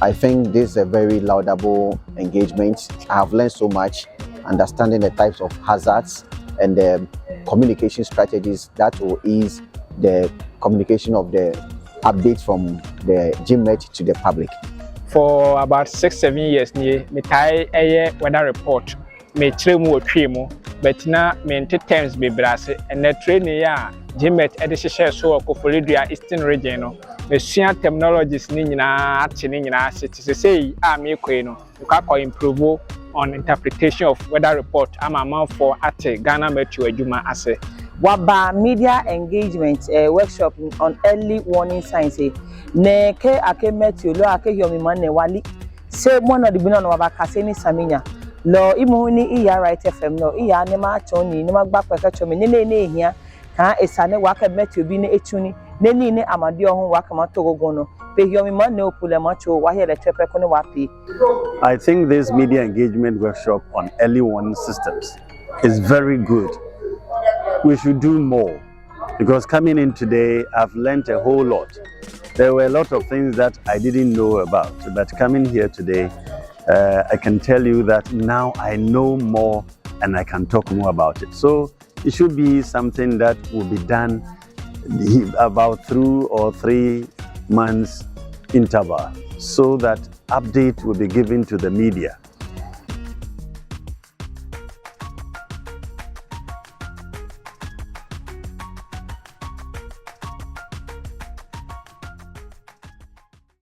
I think this is a very laudable engagement. I have learned so much, understanding the types of hazards and the communication strategies that will ease the communication of the updates from the GMet to the public. For about 6-7 years, me tie a weather report. Me tremu tremu, but now me terms be brass and the training ya GMet edition so Koforidua Eastern Region. Me share terminologies ni na atini na say me kweno. You can improve on interpretation of weather report. I'm a man for at Ghana Metro Ejuma ase. Waba media engagement workshop on early warning signs. Ne ke ake meteo lo ake yomi mane wali. Se mwana dibina no waba kaseni saminya. Lo imu ni iya right FM no iya ne ma choni ne ma gba peka chomi ne hia kan esane waka meteo bi ne etuni ne ni ne amade ohun waka ma togogo no pe yomi mane opule ma cho wa hele trepe ko ne wapi. I think this media engagement workshop on early warning systems is very good. We should do more, because coming in today, I've learned a whole lot. There were a lot of things that I didn't know about, but coming here today, I can tell you that now I know more and I can talk more about it. So it should be something that will be done about 2 or 3 months interval, so that update will be given to the media.